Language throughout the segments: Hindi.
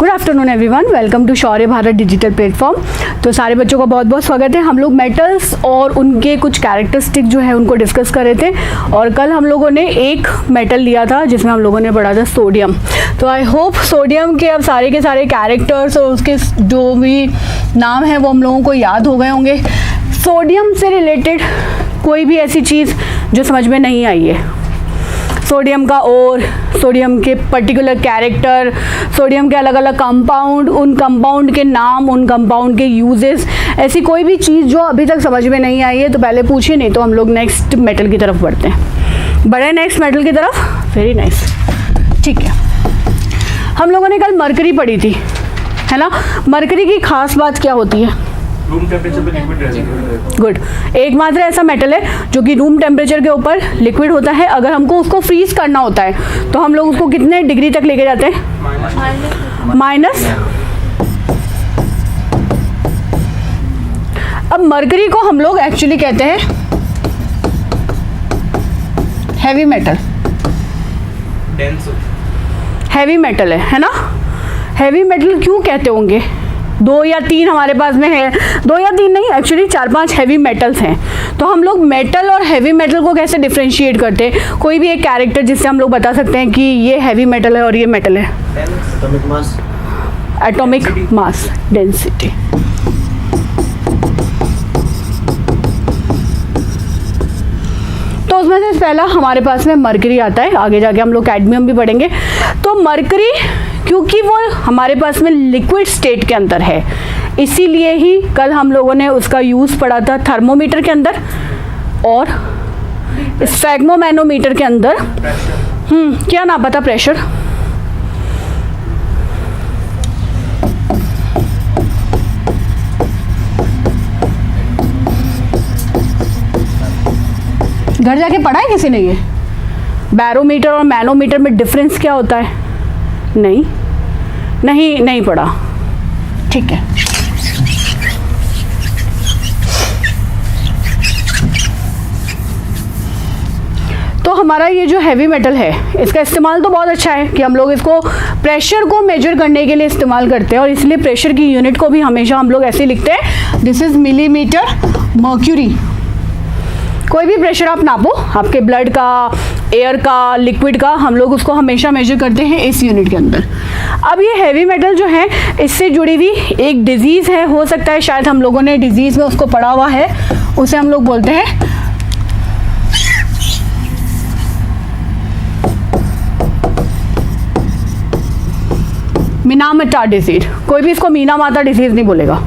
Good afternoon everyone, welcome to Shaurya Bharat digital platform. तो सारे बच्चों का बहुत बहुत स्वागत है। हम लोग मेटल्स और उनके कुछ कैरेक्टरिस्टिक जो है उनको डिस्कस कर रहे थे और कल हम लोगों ने एक मेटल लिया था जिसमें हम लोगों ने पढ़ा था सोडियम। तो आई होप सोडियम के अब सारे के सारे कैरेक्टर्स और उसके जो भी नाम है वो हम लोगों को याद हो गए होंगे। सोडियम से रिलेटेड कोई भी ऐसी चीज़ जो समझ में नहीं आई है, सोडियम का और सोडियम के पर्टिकुलर कैरेक्टर, सोडियम के अलग अलग कंपाउंड, उन कंपाउंड के नाम, उन कंपाउंड के यूजेस, ऐसी कोई भी चीज़ जो अभी तक समझ में नहीं आई है तो पहले पूछिए, नहीं तो हम लोग नेक्स्ट मेटल की तरफ बढ़ते हैं। बढ़े नेक्स्ट मेटल की तरफ। वेरी नाइस, ठीक है। हम लोगों ने कल मरकरी पढ़ी थी, है ना। मरकरी की खास बात क्या होती है? रूम टेम्परेचर पे लिक्विड रहता है। गुड। एकमात्र ऐसा मेटल है जो कि रूम टेम्परेचर के ऊपर लिक्विड होता है। अगर हमको उसको फ्रीज करना होता है तो हम लोग उसको कितने डिग्री तक लेके जाते हैं? माइनस। अब मरकरी को हम लोग एक्चुअली कहते हैं हैवी मेटल। हैवी मेटल है ना। हैवी मेटल क्यों कहते होंगे? 2 या 3 हमारे पास में है, 2 या 3 नहीं, एक्चुअली 4-5 हैवी मेटल्स हैं। तो हम लोग मेटल और हैवी मेटल को कैसे डिफरेंशिएट करते हैं? कोई भी एक कैरेक्टर जिससे हम लोग बता सकते हैं कि ये हैवी मेटल है और ये मेटल है। Atomic mass, atomic mass density. तो उसमें से पहला हमारे पास में मरकरी आता है, आगे जाके हम लोग कैडमियम भी पढ़ेंगे। तो मरकरी क्योंकि वो हमारे पास में लिक्विड स्टेट के अंदर है, इसीलिए ही कल हम लोगों ने उसका यूज़ पढ़ा था थर्मोमीटर के अंदर और स्फैग्मोमैनोमीटर के अंदर। क्या ना पता प्रेशर। घर जाके पढ़ा है किसी ने ये? बैरोमीटर और मैनोमीटर में डिफरेंस क्या होता है? नहीं पढ़ा, ठीक है। तो हमारा ये जो हैवी मेटल है इसका इस्तेमाल तो बहुत अच्छा है कि हम लोग इसको प्रेशर को मेजर करने के लिए इस्तेमाल करते हैं और इसलिए प्रेशर की यूनिट को भी हमेशा हम लोग ऐसे लिखते हैं, दिस इज मिलीमीटर मर्क्यूरी। कोई भी प्रेशर आप नापो, आपके ब्लड का, एयर का, लिक्विड का, हम लोग उसको हमेशा मेजर करते हैं इस यूनिट के अंदर। अब ये हैवी मेटल जो है इससे जुड़ी हुई एक डिजीज़ है, हो सकता है शायद हम लोगों ने डिजीज़ में उसको पढ़ा हुआ है, उसे हम लोग बोलते हैं मिनामटा डिजीज। कोई भी इसको मीना माता डिजीज़ नहीं बोलेगा।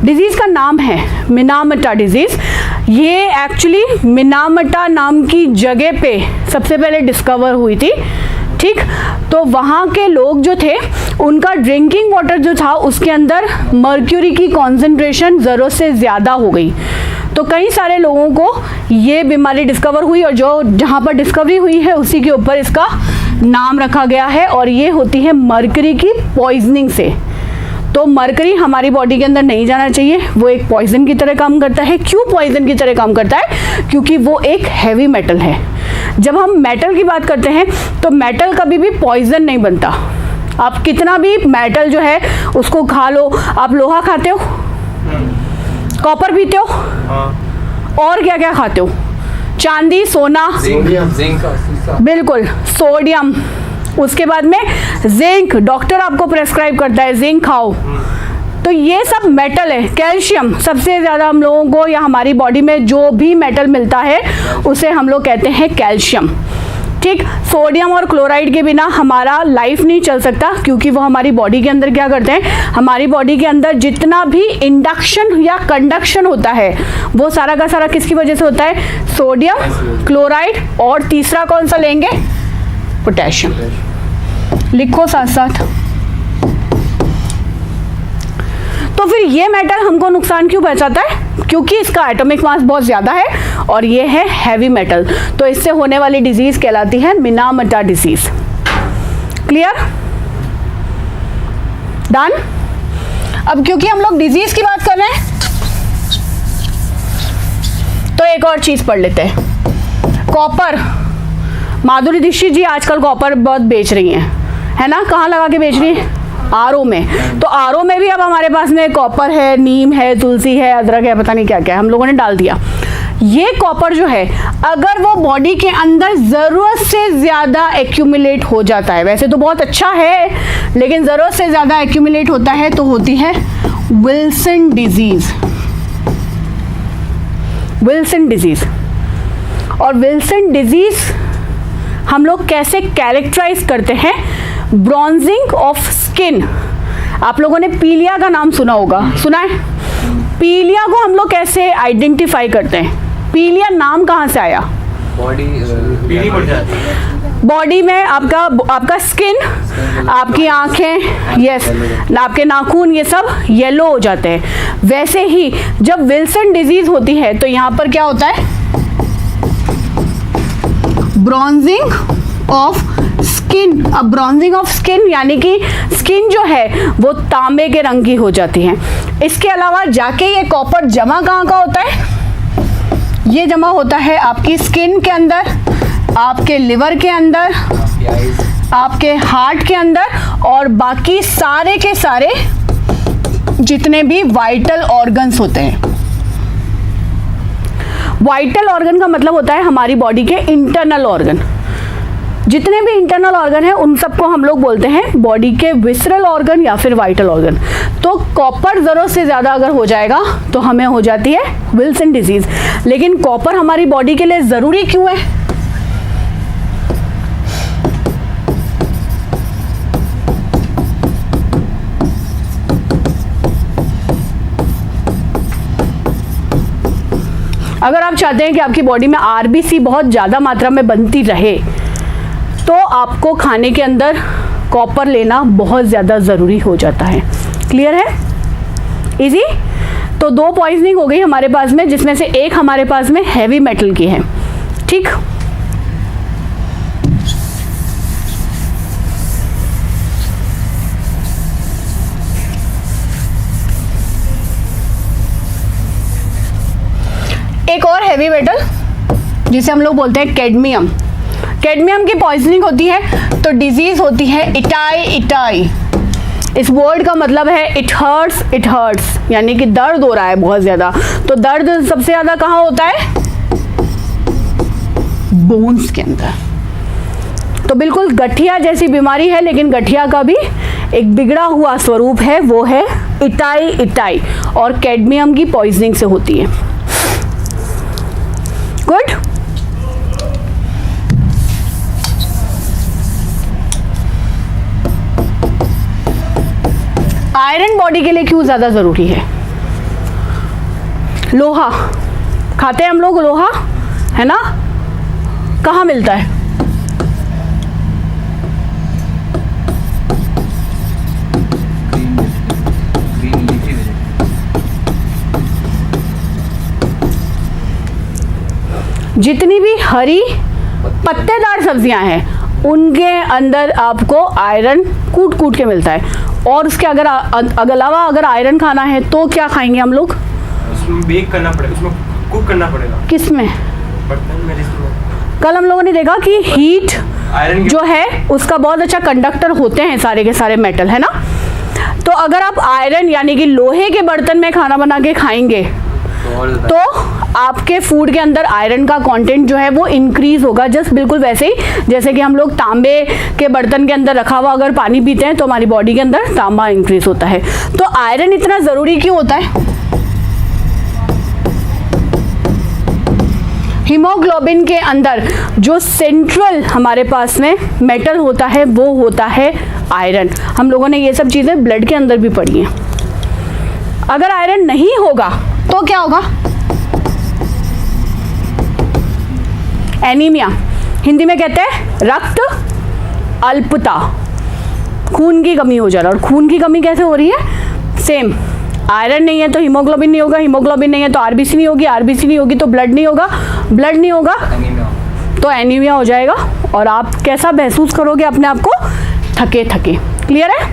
डिजीज़ का नाम है मिनामटा डिजीज़। ये एक्चुअली मिनामटा नाम की जगह पे सबसे पहले डिस्कवर हुई थी, ठीक। तो वहाँ के लोग जो थे उनका ड्रिंकिंग वाटर जो था उसके अंदर मर्क्यूरी की कॉन्सेंट्रेशन ज़रूरत से ज़्यादा हो गई। तो कई सारे लोगों को ये बीमारी डिस्कवर हुई और जो जहाँ पर डिस्कवरी हुई है उसी के ऊपर इसका नाम रखा गया है और ये होती है मर्क्यूरी की पॉइजनिंग से। तो मरकरी हमारी बॉडी के अंदर नहीं जाना चाहिए, वो एक पॉइजन की तरह काम करता है। क्यों पॉइजन की तरह काम करता है? क्योंकि वो एक हैवी मेटल है। जब हम मेटल की बात करते हैं तो मेटल कभी भी पॉइजन नहीं बनता। आप कितना भी मेटल जो है उसको खा लो, आप लोहा खाते हो, कॉपर पीते हो, और क्या क्या खाते हो? चांदी, सोना, बिल्कुल, सोडियम, उसके बाद में जिंक, डॉक्टर आपको प्रेस्क्राइब करता है जिंक खाओ। तो ये सब मेटल है। कैल्शियम सबसे ज़्यादा हम लोगों को या हमारी बॉडी में जो भी मेटल मिलता है उसे हम लोग कहते हैं कैल्शियम, ठीक। सोडियम और क्लोराइड के बिना हमारा लाइफ नहीं चल सकता क्योंकि वो हमारी बॉडी के अंदर क्या करते हैं, हमारी बॉडी के अंदर जितना भी इंडक्शन या कंडक्शन होता है वो सारा का सारा किसकी वजह से होता है? सोडियम, क्लोराइड और तीसरा कौन सा लेंगे? पोटेशियम। लिखो साथ साथ। तो फिर ये मेटल हमको नुकसान क्यों पहुंचाता है? क्योंकि इसका एटॉमिक मास बहुत ज़्यादा है और ये है हैवी मेटल। तो इससे होने वाली डिजीज कहलाती है मिनामटा डिजीज। क्लियर? डन? अब क्योंकि हम लोग डिजीज की बात कर रहे हैं तो एक और चीज पढ़ लेते हैं, कॉपर। माधुरी दीक्षित जी आजकल कॉपर बहुत बेच रही हैं, है ना, कहाँ लगा के बेच रही है, आरओ में। तो आरओ में भी अब हमारे पास में कॉपर है, नीम है, तुलसी है, अदरक है, पता नहीं क्या क्या है, हम लोगों ने डाल दिया। ये कॉपर जो है अगर वो बॉडी के अंदर ज़रूरत से ज़्यादा एक्यूमुलेट हो जाता है, वैसे तो बहुत अच्छा है लेकिन ज़रूरत से ज़्यादा एक्यूमुलेट होता है तो होती है विल्सन डिजीज़। Wilson disease. और विल्सन डिजीज़ हम लोग कैसे कैरेक्टराइज करते हैं, ब्रॉन्जिंग ऑफ स्किन। आप लोगों ने पीलिया का नाम सुना होगा, सुना है? पीलिया को हम लोग कैसे आइडेंटिफाई करते हैं, पीलिया नाम कहाँ से आया? बॉडी पीली पड़ जाती है, बॉडी में आपका स्किन, आपकी आंखें, यस, आपके नाखून, ये सब येलो हो जाते हैं। वैसे ही जब विल्सन डिजीज होती है तो यहाँ पर क्या होता है, ब्रॉन्जिंग ऑफ स्किन। अब ब्रॉन्जिंग ऑफ स्किन यानी कि स्किन जो है वो तांबे के रंग की हो जाती है। इसके अलावा जाके ये कॉपर जमा कहाँ का होता है, ये जमा होता है आपकी स्किन के अंदर, आपके लिवर के अंदर, आपके हार्ट के अंदर और बाकी सारे के सारे जितने भी वाइटल ऑर्गन्स होते हैं। वाइटल ऑर्गन का मतलब होता है हमारी बॉडी के इंटरनल ऑर्गन। जितने भी इंटरनल ऑर्गन हैं उन सबको हम लोग बोलते हैं बॉडी के विसरल ऑर्गन या फिर वाइटल ऑर्गन। तो कॉपर ज़रूरत से ज़्यादा अगर हो जाएगा तो हमें हो जाती है विल्सन डिजीज़। लेकिन कॉपर हमारी बॉडी के लिए ज़रूरी क्यों है? अगर आप चाहते हैं कि आपकी बॉडी में आरबीसी बहुत ज़्यादा मात्रा में बनती रहे तो आपको खाने के अंदर कॉपर लेना बहुत ज़्यादा ज़रूरी हो जाता है। क्लियर है? इजी? तो 2 पॉइजनिंग हो गई हमारे पास में, जिसमें से एक हमारे पास में हैवी मेटल की है। ठीक, एक और हैवी मेटल जिसे हम लोग बोलते हैं कैडमियम। कैडमियम की पॉइजनिंग होती है तो डिजीज होती है इटाई। इस वर्ड का मतलब है इट हर्ट्स, यानी कि दर्द हो रहा है बहुत ज्यादा। तो दर्द सबसे ज्यादा कहाँ होता है? बोन्स के अंदर। तो बिल्कुल गठिया जैसी बीमारी है, लेकिन गठिया का भी एक बिगड़ा हुआ स्वरूप है, वो है इटाई और कैडमियम की पॉइजनिंग से होती है। गुड। आयरन बॉडी के लिए क्यों ज्यादा जरूरी है? लोहा खाते हैं हम लोग, लोहा है ना, कहाँ मिलता है? जितनी भी हरी पत्तेदार सब्जियां हैं उनके अंदर आपको आयरन कूट कूट के मिलता है। और उसके अलावा अगर आयरन खाना है तो क्या खाएंगे हम लोग? उसमें बेक करना पड़ेगा, उसमें कुक करना पड़ेगा। किसमें? बर्तन में जिसमें कल हम लोगों ने देखा कि हीट आयरन जो है उसका बहुत अच्छा कंडक्टर होते हैं सारे के सारे मेटल, है ना। तो अगर आप आयरन यानी कि लोहे के बर्तन में खाना बना के खाएंगे तो आपके फूड के अंदर आयरन का कंटेंट जो है वो इंक्रीज होगा। जस्ट बिल्कुल वैसे ही जैसे कि हम लोग तांबे के बर्तन के अंदर रखा हुआ अगर पानी पीते हैं तो हमारी बॉडी के अंदर तांबा इंक्रीज होता है। तो आयरन इतना ज़रूरी क्यों होता है? हीमोग्लोबिन के अंदर जो सेंट्रल हमारे पास में मेटल होता है वो होता है आयरन। हम लोगों ने ये सब चीज़ें ब्लड के अंदर भी पढ़ी हैं। अगर आयरन नहीं होगा तो क्या होगा? एनीमिया, हिंदी में कहते हैं रक्त अल्पता, खून की कमी हो जा रहा है। और खून की कमी कैसे हो रही है? सेम, आयरन नहीं है तो हीमोग्लोबिन नहीं होगा, हीमोग्लोबिन नहीं है तो आरबीसी नहीं होगी, आरबीसी नहीं होगी तो ब्लड नहीं होगा, ब्लड नहीं होगा तो एनीमिया हो जाएगा और आप कैसा महसूस करोगे अपने आप को? थके थके। क्लियर है?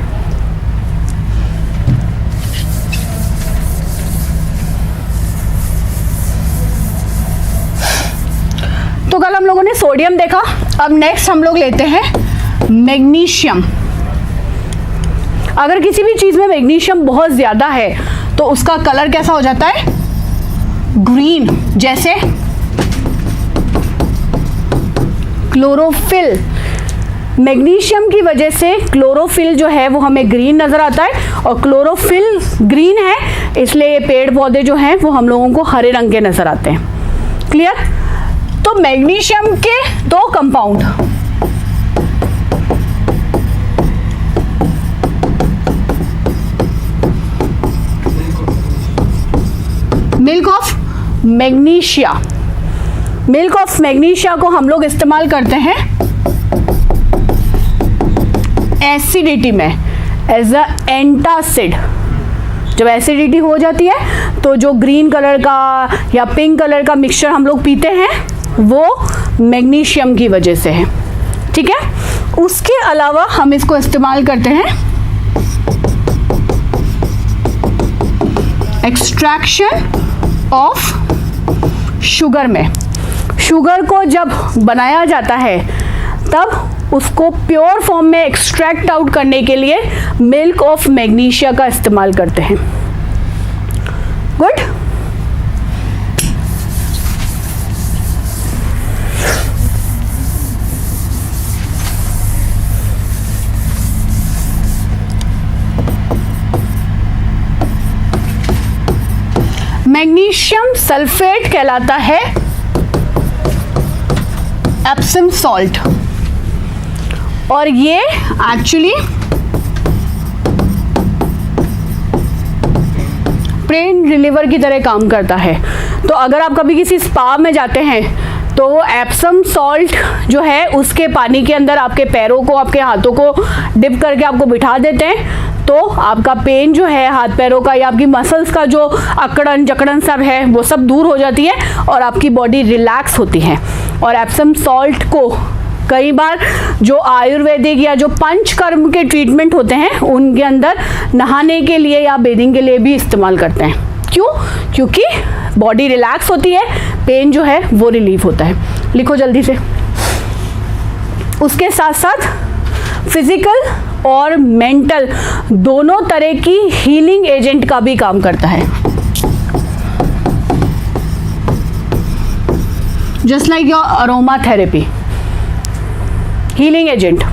तो कल हम लोगों ने सोडियम देखा, अब नेक्स्ट हम लोग लेते हैं मैग्नीशियम। अगर किसी भी चीज़ में मैग्नीशियम बहुत ज़्यादा है तो उसका कलर कैसा हो जाता है? ग्रीन। जैसे क्लोरोफिल, मैग्नीशियम की वजह से क्लोरोफिल जो है वो हमें ग्रीन नज़र आता है, और क्लोरोफिल ग्रीन है इसलिए ये पेड़ पौधे जो हैं वो हम लोगों को हरे रंग के नज़र आते हैं। क्लियर? तो मैग्नीशियम के दो compound, milk of magnesia, milk of magnesia को हम लोग इस्तेमाल करते हैं एसिडिटी में एज अ एंटासिड। जब एसिडिटी हो जाती है तो जो ग्रीन कलर का या पिंक कलर का मिक्सचर हम लोग पीते हैं वो मैग्नीशियम की वजह से है। ठीक है? उसके अलावा हम इसको इस्तेमाल करते हैं एक्सट्रैक्शन ऑफ शुगर में। शुगर को जब बनाया जाता है तब उसको प्योर फॉर्म में एक्सट्रैक्ट आउट करने के लिए मिल्क ऑफ मैग्नीशिया का इस्तेमाल करते हैं। गुड। मैग्नीशियम सल्फेट कहलाता है एप्सम सॉल्ट, और ये एक्चुअली पेन रिलीवर की तरह काम करता है। तो अगर आप कभी किसी स्पा में जाते हैं तो वो एप्सम सॉल्ट जो है उसके पानी के अंदर आपके पैरों को, आपके हाथों को डिप करके आपको बिठा देते हैं, तो आपका पेन जो है हाथ पैरों का या आपकी मसल्स का जो अकड़न जकड़न सब है वो सब दूर हो जाती है और आपकी बॉडी रिलैक्स होती है। और एप्सम सॉल्ट को कई बार जो आयुर्वेदिक या जो पंचकर्म के ट्रीटमेंट होते हैं उनके अंदर नहाने के लिए या बेदिंग के लिए भी इस्तेमाल करते हैं। क्यों? क्योंकि बॉडी रिलैक्स होती है, पेन जो है वो रिलीफ होता है। लिखो जल्दी से। उसके साथ साथ फिजिकल और मेंटल दोनों तरह की हीलिंग एजेंट का भी काम करता है। Just like your aroma therapy, healing agent.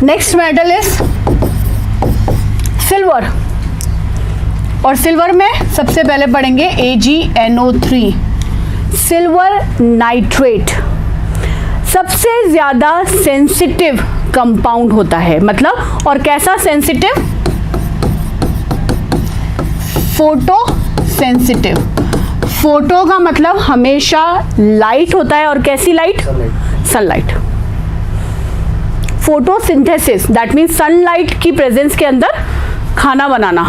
Next metal is silver, और सिल्वर में सबसे पहले पढ़ेंगे AgNO3, सिल्वर नाइट्रेट। सबसे ज़्यादा सेंसिटिव कंपाउंड होता है, मतलब और कैसा सेंसिटिव? Photo sensitive. फोटो का मतलब हमेशा लाइट होता है, और कैसी light? Sunlight. Photosynthesis that means sunlight की प्रेजेंस के अंदर खाना बनाना।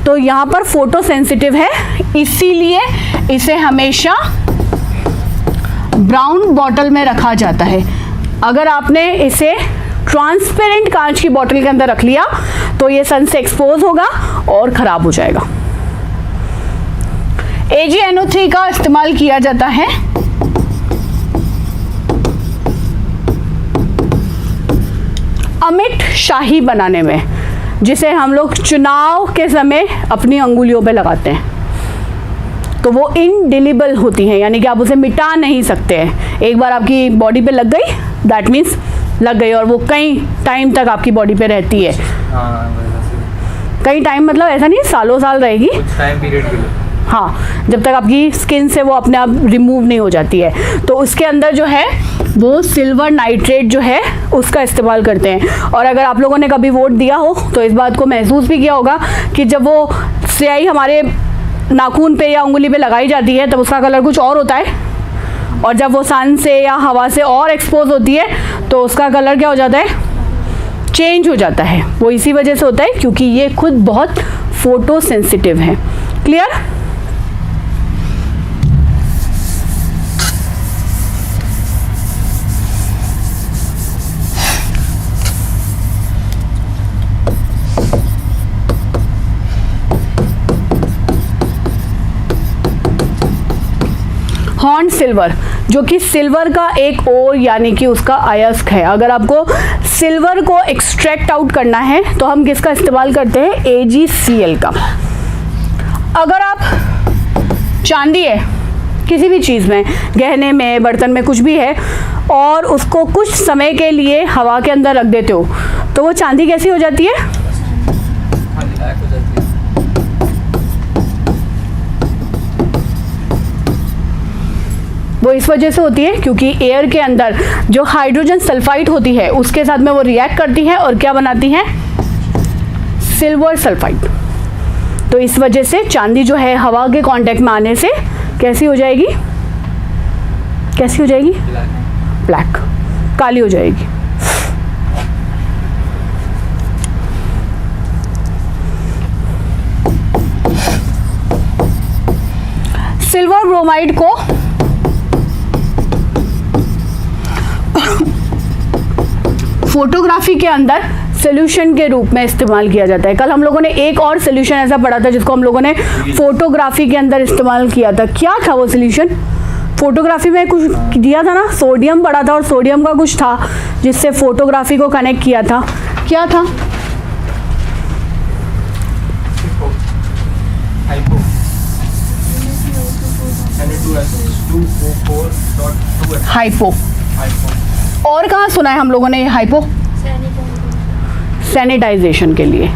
तो यहाँ पर फोटो सेंसिटिव है, इसीलिए इसे हमेशा ब्राउन बॉटल में रखा जाता है। अगर आपने इसे ट्रांसपेरेंट कांच की बॉटल के अंदर रख लिया तो ये सन से एक्सपोज होगा और खराब हो जाएगा। AgNO3 का इस्तेमाल किया जाता है अमिट शाही बनाने में, जिसे हम लोग चुनाव के समय अपनी अंगुलियों पे लगाते हैं। तो वो इनडिलीबल होती हैं, यानी कि आप उसे मिटा नहीं सकते हैं। एक बार आपकी बॉडी पे लग गई दैट मीन्स लग गई, और वो कई टाइम तक आपकी बॉडी पे रहती है। कई टाइम मतलब ऐसा नहीं सालों साल रहेगी, टाइम पीरियड के लिए। हाँ, जब तक आपकी स्किन से वो अपने आप रिमूव नहीं हो जाती है। तो उसके अंदर जो है वो सिल्वर नाइट्रेट जो है उसका इस्तेमाल करते हैं। और अगर आप लोगों ने कभी वोट दिया हो तो इस बात को महसूस भी किया होगा कि जब वो स्याही हमारे नाखून पे या उंगली पे लगाई जाती है तब उसका कलर कुछ और होता है, और जब वो सन से या हवा से और एक्सपोज होती है तो उसका कलर क्या हो जाता है? चेंज हो जाता है। वो इसी वजह से होता है क्योंकि ये खुद बहुत फोटो सेंसिटिव है। क्लियर? हॉर्न सिल्वर, जो कि सिल्वर का एक और यानी कि उसका अयस्क है। अगर आपको सिल्वर को एक्सट्रैक्ट आउट करना है तो हम किसका इस्तेमाल करते हैं? AgCl का। अगर आप चांदी है किसी भी चीज़ में, गहने में, बर्तन में, कुछ भी है, और उसको कुछ समय के लिए हवा के अंदर रख देते हो तो वो चांदी कैसी हो जाती है? वो इस वजह से होती है क्योंकि एयर के अंदर जो हाइड्रोजन सल्फाइड होती है उसके साथ में वो रिएक्ट करती है और क्या बनाती है? Silver sulphide. तो इस वजह से चांदी जो है हवा के कांटेक्ट में आने से कैसी हो जाएगी? कैसी हो जाएगी? ब्लैक, काली हो जाएगी। सिल्वर ब्रोमाइड को फोटोग्राफी के अंदर सोल्यूशन के रूप में इस्तेमाल किया जाता है। कल हम लोगों ने एक और सोल्यूशन ऐसा पढ़ा था जिसको हम लोगों ने फोटोग्राफी के अंदर इस्तेमाल किया था। क्या था वो सोल्यूशन? फोटोग्राफी में कुछ दिया था ना, सोडियम पढ़ा था, और सोडियम का कुछ था जिससे फोटोग्राफी को कनेक्ट किया था। क्या था? हाइपो। और कहाँ सुना है हम लोगों ने ये हाइपो? सैनिटाइजेशन के लिए,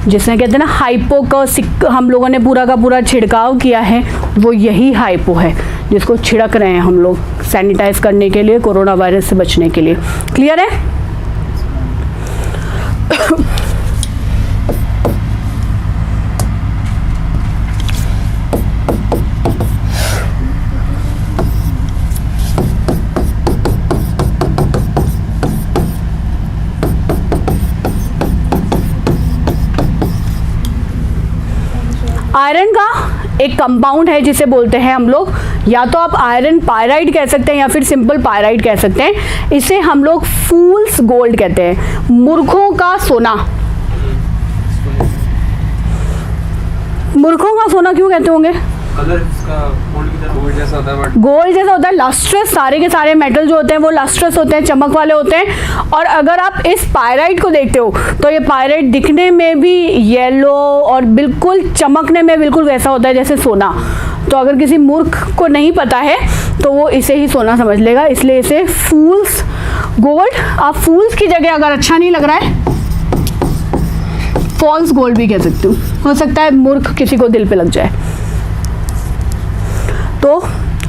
जिसमें कहते हैं ना हाइपो का हम लोगों ने पूरा का पूरा छिड़काव किया है, वो यही हाइपो है जिसको छिड़क रहे हैं हम लोग सैनिटाइज करने के लिए, कोरोना वायरस से बचने के लिए। क्लियर है? आयरन का एक कंपाउंड है जिसे बोलते हैं हम लोग, या तो आप आयरन पायराइड कह सकते हैं या फिर सिंपल पायराइड कह सकते हैं। इसे हम लोग फूल्स गोल्ड कहते हैं, मूर्खों का सोना। मूर्खों का सोना क्यों कहते होंगे? कलर इसका गोल्ड जैसा होता है, गोल्ड जैसा होता है, लस्ट्रस, सारे के सारे मेटल जो होते हैं वो लस्ट्रस होते हैं, चमक वाले होते हैं। और अगर आप इस पायराइट को देखते हो तो ये पायराइट दिखने में भी येलो और बिल्कुल चमकने में बिल्कुल वैसा होता है जैसे सोना। तो अगर किसी मूर्ख को नहीं पता है तो वो इसे ही सोना समझ लेगा, इसलिए इसे फूल्स गोल्ड। आप फूल्स की जगह अगर अच्छा नहीं लग रहा है फॉल्स गोल्ड भी कह सकते हो सकता है मूर्ख किसी को दिल पे लग जाए। तो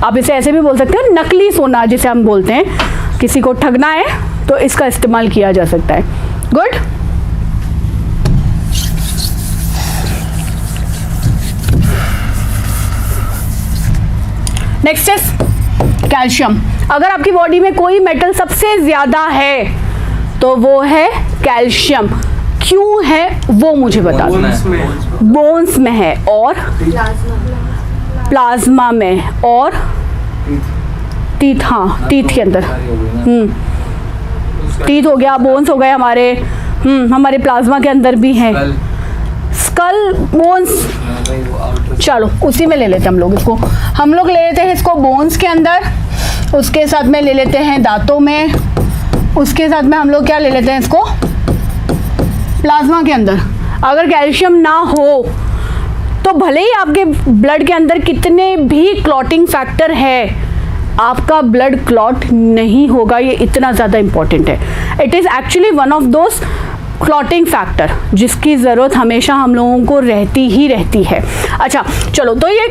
आप इसे ऐसे भी बोल सकते हो, नकली सोना जिसे हम बोलते हैं, किसी को ठगना है तो इसका इस्तेमाल किया जा सकता है। गुड। Next is calcium. अगर आपकी बॉडी में कोई मेटल सबसे ज्यादा है तो वो है कैल्शियम। क्यों है वो मुझे बता दो। बोन्स में है और प्लाज्मा में और टीथ, हाँ टीथ के अंदर, टीथ हो गया, बोन्स हो गए हमारे, हमारे प्लाज्मा के अंदर भी है, स्कल बोन्स। चलो उसी में ले लेते हैं हम लोग इसको, हम लोग ले लेते हैं इसको बोन्स के अंदर, उसके साथ में ले लेते हैं दांतों में, उसके साथ में हम लोग क्या ले लेते हैं इसको प्लाज्मा के अंदर। अगर कैल्शियम ना हो तो भले ही आपके ब्लड के अंदर कितने भी क्लॉटिंग फैक्टर है, आपका ब्लड क्लॉट नहीं होगा। ये इतना ज़्यादा इंपॉर्टेंट है। It is actually one of those clotting factor जिसकी ज़रूरत हमेशा हम लोगों को रहती ही रहती है। अच्छा चलो, तो ये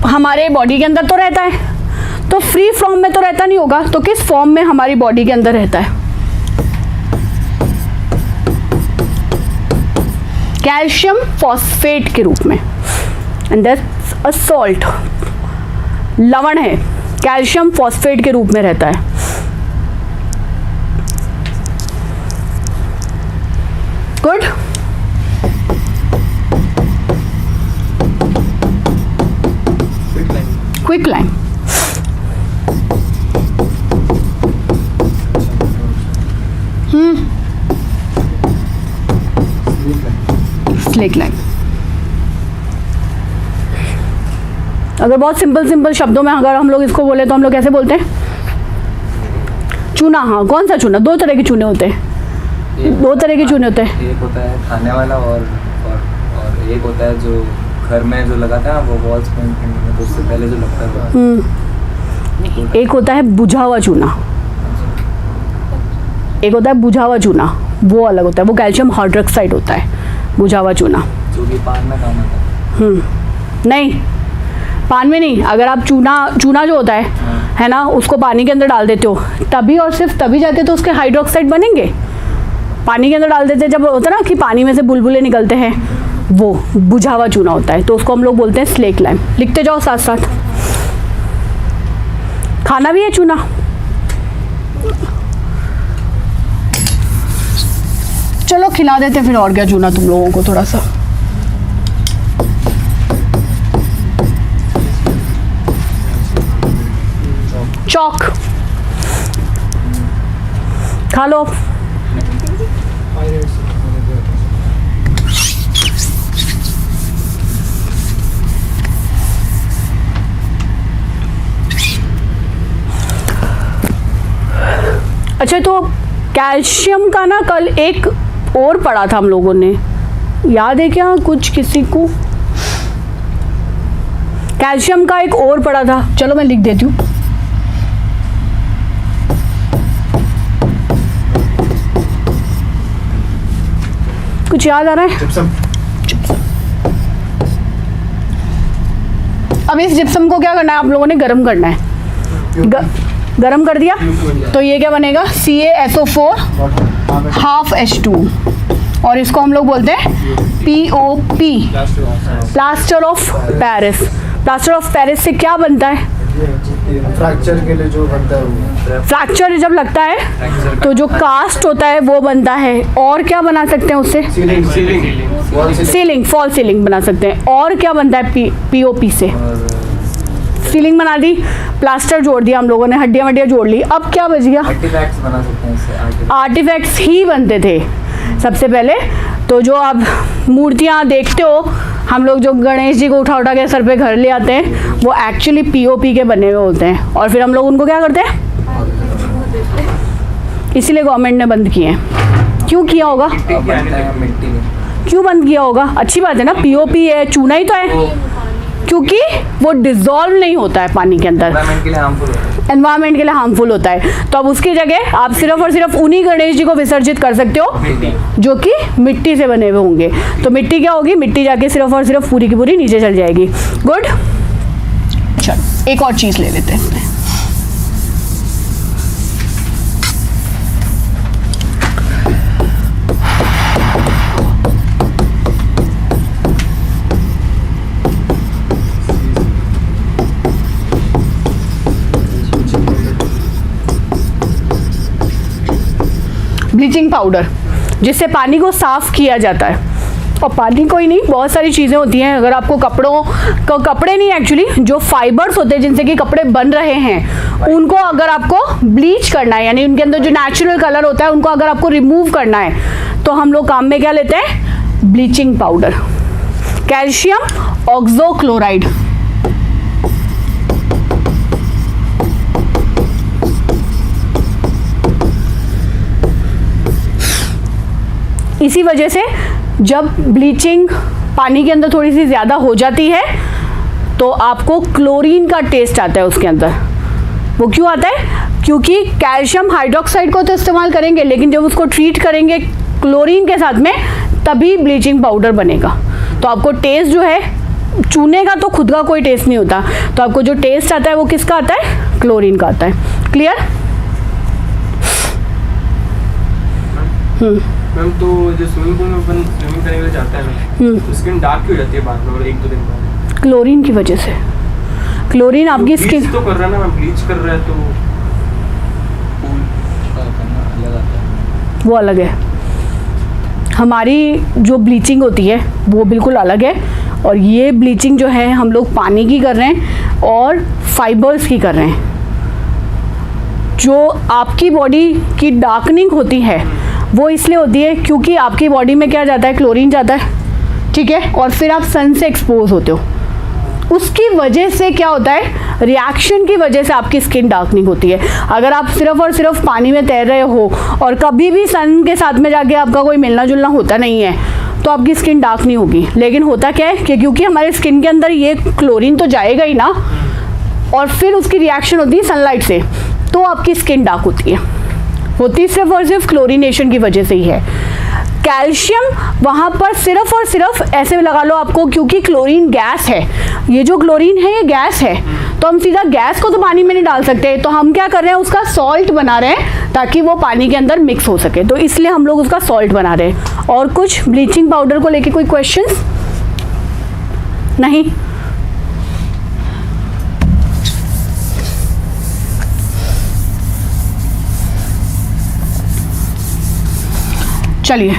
हमारे बॉडी के अंदर तो रहता है, तो फ्री फॉर्म में तो रहता नहीं होगा, तो किस फॉर्म में हमारी बॉडी के अंदर रहता है? कैल्शियम फॉस्फेट के रूप में, एंड दैट्स अ सॉल्ट, लवण है, कैल्शियम फॉस्फेट के रूप में रहता है। Good. Quick line, slick line. अगर बहुत सिंपल शब्दों में अगर हम लोग इसको बोले तो हम लोग कैसे बोलते हैं? चूना। हाँ, कौन सा चूना? दो तरह के चूने होते हैं। दो तरह के चूने होते हैं। एक होता है खाने वाला और एक होता है जो घर में जो लगाता है ना, वो वॉल्स पेंट करने में, तो उससे पहले जो लगता है एक होता है बुझा हुआ चूना, एक होता है बुझा हुआ चूना, वो अलग होता है। वो कैल्शियम हाइड्रोक्साइड होता है, बुझा हुआ चूना। जो कि पान में काम आता है। नहीं, पान में नहीं। अगर आप चूना जो होता है ना, उसको पानी के अंदर डाल देते हो तभी और सिर्फ तभी जाके तो उसके हाइड्रोक्साइड बनेंगे। पानी के अंदर डाल देते हैं जब होता है ना कि पानी में से बुलबुले निकलते हैं, वो बुझा हुआ चूना होता है। तो उसको हम लोग बोलते हैं स्लेक लाइम। लिखते जाओ साथ साथ। खाना भी है चूना। चलो खिला देते फिर, और क्या चूना तुम लोगों को थोड़ा सा। चौक खा लो। अच्छा, तो कैल्शियम का ना कल एक और पढ़ा था हम लोगों ने, याद है क्या कुछ किसी को? कैल्शियम का एक और पढ़ा था, चलो मैं लिख देती हूँ। कुछ याद आ रहा है? जिप्सम। अब इस जिप्सम को क्या करना है? आप लोगों ने गर्म करना है। गरम कर दिया तो ये क्या बनेगा? CaSO4 हाफ H2, और इसको हम लोग बोलते हैं POP, plaster of Paris. Plaster of Paris से क्या बनता है? फ्रैक्चर के लिए जो बनता है वो। फ्रैक्चर जब लगता है तो जो कास्ट होता है वो बनता है। और क्या बना सकते हैं उससे? सीलिंग, फॉल सीलिंग बना सकते हैं। और क्या बनता है POP से? सीलिंग बना दी, प्लास्टर जोड़ दिया हम लोगों ने, हड्डियां वड्डियां जोड़ ली। अब क्या बच गया? आर्टिफैक्ट्स बना सकते हैं इससे। आर्टिफैक्ट्स ही बनते थे सबसे पहले। तो जो आप मूर्तियां देखते हो, हम लोग जो गणेश जी को उठा के सर पे घर ले आते हैं, वो एक्चुअली POP के बने हुए होते हैं। और फिर हम लोग उनको क्या करते हैं? इसीलिए गवर्नमेंट ने बंद किए हैं। क्यों किया होगा? मिट्टी। क्यों बंद किया होगा? अच्छी बात है ना, POP है, चूना ही तो है। क्योंकि वो डिसॉल्व नहीं होता है पानी के अंदर, एनवायरनमेंट के लिए हार्मफुल होता है। एनवायरनमेंट के लिए हार्मफुल होता है। तो अब उसकी जगह आप सिर्फ और सिर्फ उन्हीं गणेश जी को विसर्जित कर सकते हो जो कि मिट्टी से बने हुए होंगे। तो मिट्टी क्या होगी? मिट्टी जाके सिर्फ और सिर्फ पूरी की पूरी नीचे चल जाएगी। गुड। चल एक और चीज ले लेते हैं। ब्लीचिंग पाउडर, जिससे पानी को साफ किया जाता है। और पानी कोई नहीं, बहुत सारी चीज़ें होती हैं। अगर आपको कपड़े नहीं, एक्चुअली जो फाइबर्स होते हैं जिनसे कि कपड़े बन रहे हैं, उनको अगर आपको ब्लीच करना है, यानी उनके अंदर जो नेचुरल कलर होता है उनको अगर आपको रिमूव करना है, तो हम लोग काम में क्या लेते हैं? Bleaching powder. कैल्शियम ऑक्सोक्लोराइड, इसी वजह से जब ब्लीचिंग पानी के अंदर थोड़ी सी ज़्यादा हो जाती है तो आपको क्लोरीन का टेस्ट आता है उसके अंदर। वो क्यों आता है? क्योंकि कैल्शियम हाइड्रोक्साइड को तो इस्तेमाल करेंगे, लेकिन जब उसको ट्रीट करेंगे क्लोरीन के साथ में, तभी ब्लीचिंग पाउडर बनेगा। तो आपको टेस्ट जो है, चूने का तो खुद का कोई टेस्ट नहीं होता, तो आपको जो टेस्ट आता है वो किसका आता है? क्लोरीन का आता है। क्लियर? मैम, तो जो स्विमिंग पूल में अपन स्विमिंग करने के लिए जाते हैं ना, तो स्किन डार्क क्यों हो जाती है बाद में और 1-2 दिन बाद? क्लोरीन की वजह से। क्लोरीन आपकी स्किन तो कर रहा है ना, ब्लीच कर रहा है, तो पूल का करना अलग आता है। वो अलग है। हमारी जो ब्लीचिंग होती है वो बिल्कुल अलग है, और ये ब्लीचिंग जो है हम लोग पानी की कर रहे हैं और फाइबर्स की कर रहे हैं। जो आपकी बॉडी की डार्कनिंग होती है वो इसलिए होती है क्योंकि आपकी बॉडी में क्या जाता है? क्लोरीन जाता है, ठीक है, और फिर आप सन से एक्सपोज होते हो। उसकी वजह से क्या होता है, रिएक्शन की वजह से आपकी स्किन डार्कनिंग होती है। अगर आप सिर्फ और सिर्फ पानी में तैर रहे हो और कभी भी सन के साथ में जाके आपका कोई मिलना जुलना होता नहीं है तो आपकी स्किन डार्क नहीं होगी। लेकिन होता क्या है कि क्योंकि हमारे स्किन के अंदर ये क्लोरीन तो जाएगा ही ना, और फिर उसकी रिएक्शन होती है सनलाइट से, तो आपकी स्किन डार्क होती है। होती सिर्फ और सिर्फ क्लोरीनेशन की वजह से ही है। कैल्शियम वहाँ पर सिर्फ और सिर्फ ऐसे लगा लो आपको, क्योंकि क्लोरीन गैस है, ये जो क्लोरीन है ये गैस है, तो हम सीधा गैस को तो पानी में नहीं डाल सकते, तो हम क्या कर रहे हैं, उसका सॉल्ट बना रहे हैं ताकि वो पानी के अंदर मिक्स हो सके, तो इसलिए हम लोग उसका सॉल्ट बना रहे हैं। और कुछ ब्लीचिंग पाउडर को लेके कोई क्वेश्चंस? नहीं? चलिए,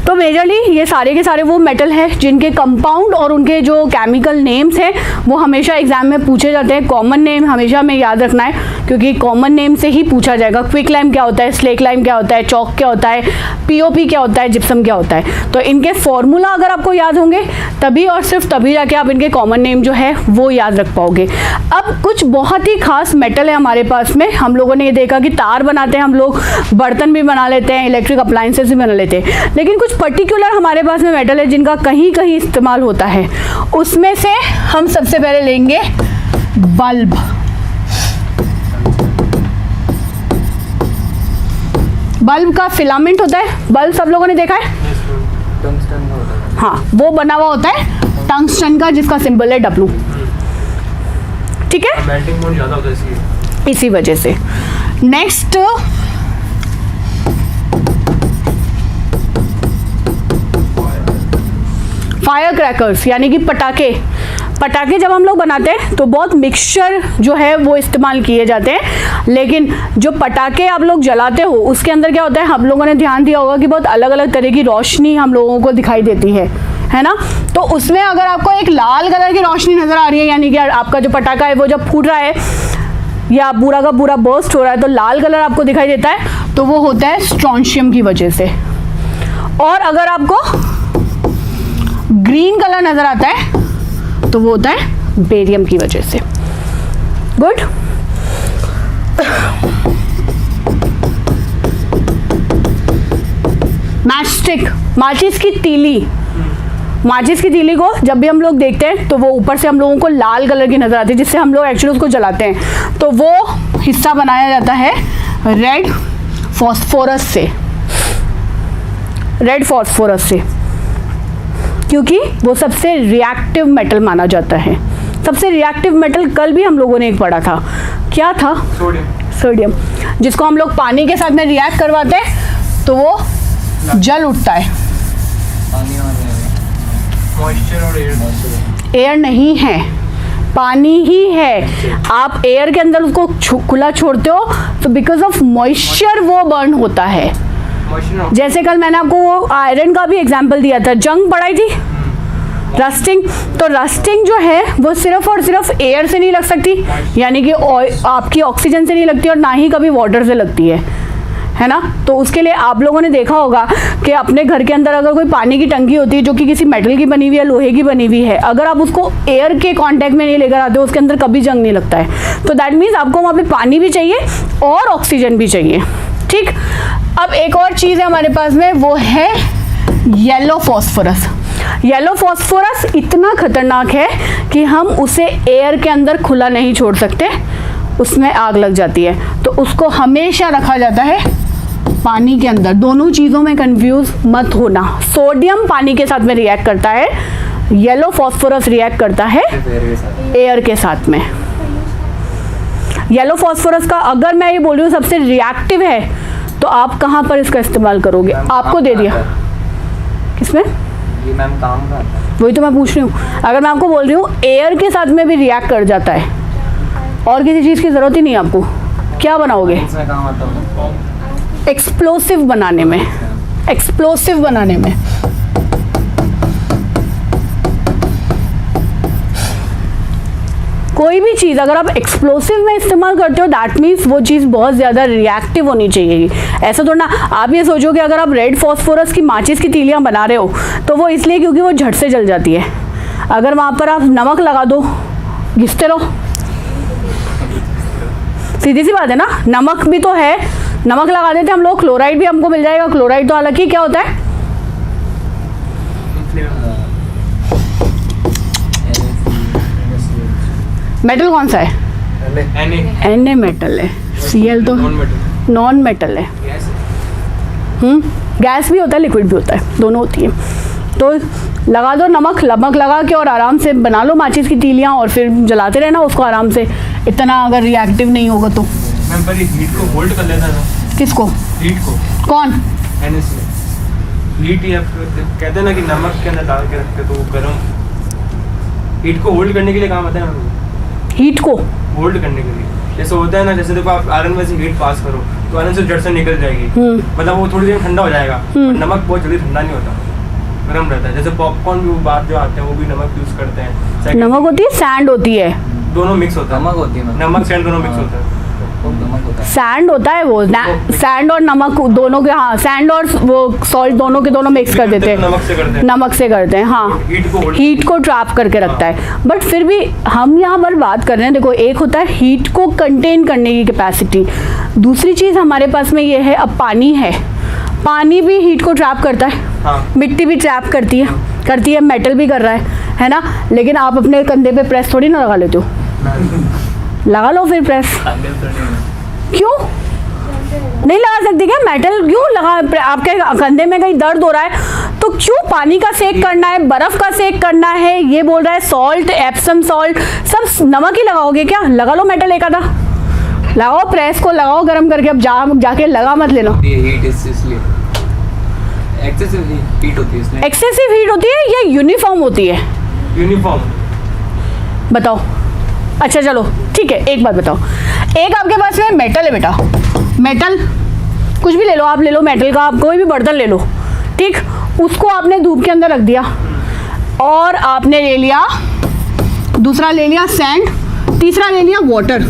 तो मेजरली ये सारे के सारे वो मेटल है जिनके कंपाउंड और उनके जो केमिकल नेम्स हैं वो हमेशा एग्जाम में पूछे जाते हैं। कॉमन नेम हमेशा हमें याद रखना है क्योंकि कॉमन नेम से ही पूछा जाएगा। क्विक लाइम क्या होता है, स्लेक लाइम क्या होता है, चौक क्या होता है, पीओपी क्या होता है, जिप्सम क्या होता है। तो इनके फॉर्मूला अगर आपको याद होंगे तभी और सिर्फ तभी जाके आप इनके कॉमन नेम जो है वो याद रख पाओगे। अब कुछ बहुत ही खास मेटल है हमारे पास में। हम लोगों ने ये देखा कि तार बनाते हैं हम लोग, बर्तन भी बना लेते हैं, इलेक्ट्रिक अप्लायंसेस भी बना लेते हैं, लेकिन कुछ पर्टिकुलर हमारे पास में मेटल है जिनका कहीं कहीं इस्तेमाल होता है। उसमें से हम सबसे पहले लेंगे बल्ब। बल्ब का फिलामेंट होता है, बल्ब सब लोगों ने देखा है, टंगस्टन का होता है। हाँ, वो बना हुआ होता है टंगस्टन का, जिसका सिंबल है W। ठीक है, मेल्टिंग पॉइंट ज़्यादा होता है इसलिए, इसी वजह से। नेक्स्ट फायर क्रैकर्स यानी कि पटाखे। पटाखे जब हम लोग बनाते हैं तो बहुत मिक्सचर जो है वो इस्तेमाल किए जाते हैं, लेकिन जो पटाखे आप लोग जलाते हो उसके अंदर क्या होता है, हम लोगों ने ध्यान दिया होगा कि बहुत अलग अलग तरह की रोशनी हम लोगों को दिखाई देती है ना। तो उसमें अगर आपको एक लाल कलर की रोशनी नज़र आ रही है, यानी कि आपका जो पटाखा है वो जब फूट रहा है या पूरा का पूरा बर्स्ट हो रहा है तो लाल कलर आपको दिखाई देता है, तो वो होता है स्ट्रोंशियम की वजह से। और अगर आपको ग्रीन कलर नज़र आता है तो वो होता है बेरियम की वजह से। गुड। मैचस्टिक, माचिस की तीली। माचिस की तीली को जब भी हम लोग देखते हैं तो वो ऊपर से हम लोगों को लाल कलर की नज़र आती है, जिससे हम लोग एक्चुअली उसको जलाते हैं, तो वो हिस्सा बनाया जाता है रेड फॉस्फोरस से। रेड फॉस्फोरस से, क्योंकि वो सबसे रिएक्टिव मेटल माना जाता है। सबसे रिएक्टिव मेटल कल भी हम लोगों ने एक पढ़ा था, क्या था? सोडियम, जिसको हम लोग पानी के साथ में रिएक्ट करवाते हैं तो वो जल उठता है। पानी मॉइस्चर और एयर, एयर नहीं है, पानी ही है। आप एयर के अंदर उसको खुला छोड़ते हो तो बिकॉज ऑफ मॉइस्चर वो बर्न होता है। जैसे कल मैंने आपको वो आयरन का भी एग्जांपल दिया था, जंग पढ़ाई थी, रस्टिंग। तो रस्टिंग जो है वो सिर्फ और सिर्फ एयर से नहीं लग सकती, यानी कि आपकी ऑक्सीजन से नहीं लगती और ना ही कभी वाटर से लगती है ना। तो उसके लिए आप लोगों ने देखा होगा कि अपने घर के अंदर अगर कोई पानी की टंकी होती है जो कि किसी मेटल की बनी हुई है, लोहे की बनी हुई है, अगर आप उसको एयर के कांटेक्ट में नहीं लेकर आते हो उसके अंदर कभी जंग नहीं लगता है। तो दैट मीन्स आपको वहाँ पे पानी भी चाहिए और ऑक्सीजन भी चाहिए। ठीक, अब एक और चीज़ है हमारे पास में, वो है येलो फॉस्फोरस। येलो फॉस्फोरस इतना खतरनाक है कि हम उसे एयर के अंदर खुला नहीं छोड़ सकते, उसमें आग लग जाती है, तो उसको हमेशा रखा जाता है पानी के अंदर। दोनों चीज़ों में कंफ्यूज मत होना। सोडियम पानी के साथ में रिएक्ट करता है, येलो फॉस्फोरस रिएक्ट करता है एयर के साथ में। येलो फॉस्फोरस का अगर मैं ये बोल रही हूँ सबसे रिएक्टिव है तो आप कहाँ पर इसका इस्तेमाल करोगे? आपको दे दिया किसमें? ये मैम काम का आता है। वही तो मैं पूछ रही हूँ। अगर मैं आपको बोल रही हूँ एयर के साथ में भी रिएक्ट कर जाता है और किसी चीज़ की ज़रूरत ही नहीं है आपको, क्या बनाओगे? इसमें काम आता है एक्सप्लोसिव बनाने में। एक्सप्लोसिव बनाने में कोई भी चीज़ अगर आप एक्सप्लोसिव में इस्तेमाल करते हो दैट मीन्स वो चीज़ बहुत ज़्यादा रिएक्टिव होनी चाहिए। ऐसा तो ना आप ये सोचो कि अगर आप रेड फॉस्फोरस की माचिस की तीलियाँ बना रहे हो तो वो इसलिए क्योंकि वो झट से जल जाती है। अगर वहाँ पर आप नमक लगा दो, घिसते रहो। सीधी सी बात है ना, नमक भी तो है, नमक लगा देते हम लोग, क्लोराइड भी हमको मिल जाएगा। क्लोराइड तो हालांकि क्या होता है, मेटल कौन सा है? Na मेटल है, Cl तो नॉन मेटल है। गैस भी होता है, लिक्विड भी होता है, दोनों होती है। तो लगा दो नमक, लगा के और आराम से बना लो माचिस की तीलियाँ और फिर जलाते रहना उसको आराम से, इतना अगर रिएक्टिव नहीं होगा तो। मैम पर हीट को होल्ड कर लेता ना। किसको? हीट को। कौन? हीट या कहते हैं ना कि नमक के अंदर डाल के रखते तो वो गर्म, हीट को होल्ड करने के लिए काम आता है मैम। हीट को होल्ड करने के लिए जैसे होता है ना, जैसे देखो आप आयरन में से हीट पास करो तो आयरन से जड़ से निकल जाएगी, मतलब वो थोड़ी देर में ठंडा हो जाएगा। नमक बहुत जल्दी ठंडा नहीं होता, गर्म रहता है। जैसे पॉपकॉर्न भी बाहर जो आते हैं वो भी नमक यूज करते हैं। नमक होती है, सैंड होती है, दोनों मिक्स होता है। नमक होती है, नमक सैंड दोनों मिक्स होता है। नमक होता है, सैंड होता है वो, सैंड और नमक दोनों के, हाँ सैंड और वो सॉल्ट दोनों के दोनों मिक्स कर देते हैं, नमक से करते हैं। नमक से करते हैं, हाँ। हीट को ट्रैप करके रखता है। बट फिर भी हम यहाँ पर बात कर रहे हैं, देखो एक होता है हीट को कंटेन करने की कैपेसिटी, दूसरी चीज़ हमारे पास में ये है, अब पानी है, पानी भी हीट को ट्रैप करता है। हाँ। मिट्टी भी ट्रैप करती है, मेटल भी कर रहा है ना। लेकिन आप अपने कंधे पे प्रेस थोड़ी ना लगा लेते हो, लगा लो फिर प्रेस। क्यों नहीं लगा सकती क्या? मेटल क्यों लगा? आपके कंधे में कहीं दर्द हो रहा है तो क्यों पानी का सेक करना है, बर्फ का सेक करना है? ये बोल रहा है सॉल्ट, एप्सम सॉल्ट, सब नमक ही लगाओगे क्या? लगा लो मेटल एक आधा, लगाओ प्रेस को, लगाओ गर्म करके। अब जाके लगा मत लेना। हीट इसलिए एक्सेसिव हीट होती है इसलिए। एक्सेसिव हीट होती है या यूनिफॉर्म होती है? यूनिफॉर्म। बताओ। अच्छा चलो ठीक है, एक बात बताओ, एक आपके पास में मेटल है बेटा, मेटल कुछ भी ले लो, आप ले लो मेटल का, आप कोई भी बर्तन ले लो, ठीक, उसको आपने धूप के अंदर रख दिया और आपने ले लिया, दूसरा ले लिया सैंड, तीसरा ले लिया वाटर,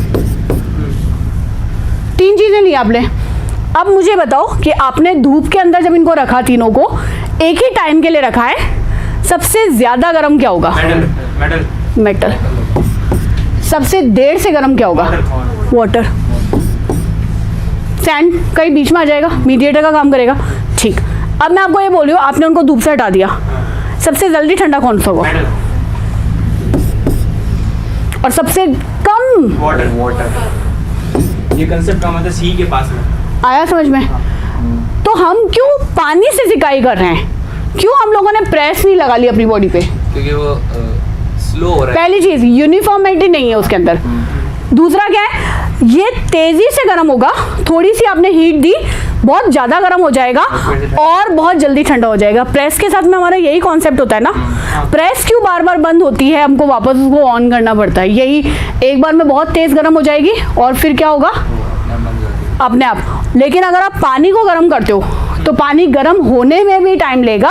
3 चीज़ें ली आपने। अब मुझे बताओ कि आपने धूप के अंदर जब इनको रखा तीनों को, एक ही टाइम के लिए रखा है, सबसे ज़्यादा गर्म क्या होगा? मेटल। सबसे देर से गर्म क्या होगा? वाटर। सैंड कहीं बीच में आ जाएगा, मीडिएटर का काम करेगा, ठीक। अब मैं आपको ये बोल रही हूँ, आपने उनको धूप से हटा दिया, सबसे जल्दी ठंडा कौन सा होगा? और सबसे कम? वाटर। ये कंसेप्ट काम आता है सी के पास में। आया समझ में? तो हम क्यों पानी से सिकाई कर रहे हैं? क्यों हम लोगों ने प्रेस नहीं लगा ली अपनी बॉडी पे? क्योंकि वो स्लो हो रहा है। पहली चीज यूनिफॉर्मिटी नहीं है उसके अंदर। दूसरा क्या है, ये तेजी से गर्म होगा, थोड़ी सी आपने हीट दी, बहुत ज्यादा गर्म हो जाएगा और बहुत जल्दी ठंडा हो जाएगा। प्रेस के साथ में हमारा यही कॉन्सेप्ट होता है ना, प्रेस क्यों बार बार बंद होती है, हमको वापस उसको ऑन करना पड़ता है। यही एक बार में बहुत तेज गर्म हो जाएगी और फिर क्या होगा? अपने आप। लेकिन अगर आप पानी को गर्म करते हो तो पानी गर्म होने में भी टाइम लेगा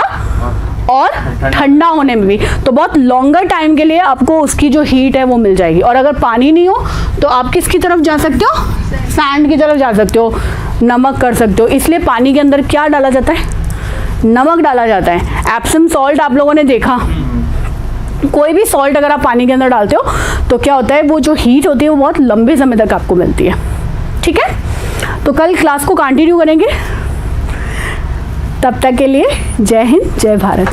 और ठंडा होने में भी, तो बहुत लॉन्गर टाइम के लिए आपको उसकी जो हीट है वो मिल जाएगी। और अगर पानी नहीं हो तो आप किसकी तरफ जा सकते हो? सैंड की तरफ जा सकते हो, नमक कर सकते हो। इसलिए पानी के अंदर क्या डाला जाता है? नमक डाला जाता है। एप्सम सॉल्ट आप लोगों ने देखा, कोई भी सॉल्ट अगर आप पानी के अंदर डालते हो तो क्या होता है, वो जो हीट होती है वो बहुत लंबे समय तक आपको मिलती है। ठीक है, तो कल क्लास को कंटिन्यू करेंगे। तब तक के लिए जय हिंद, जय भारत।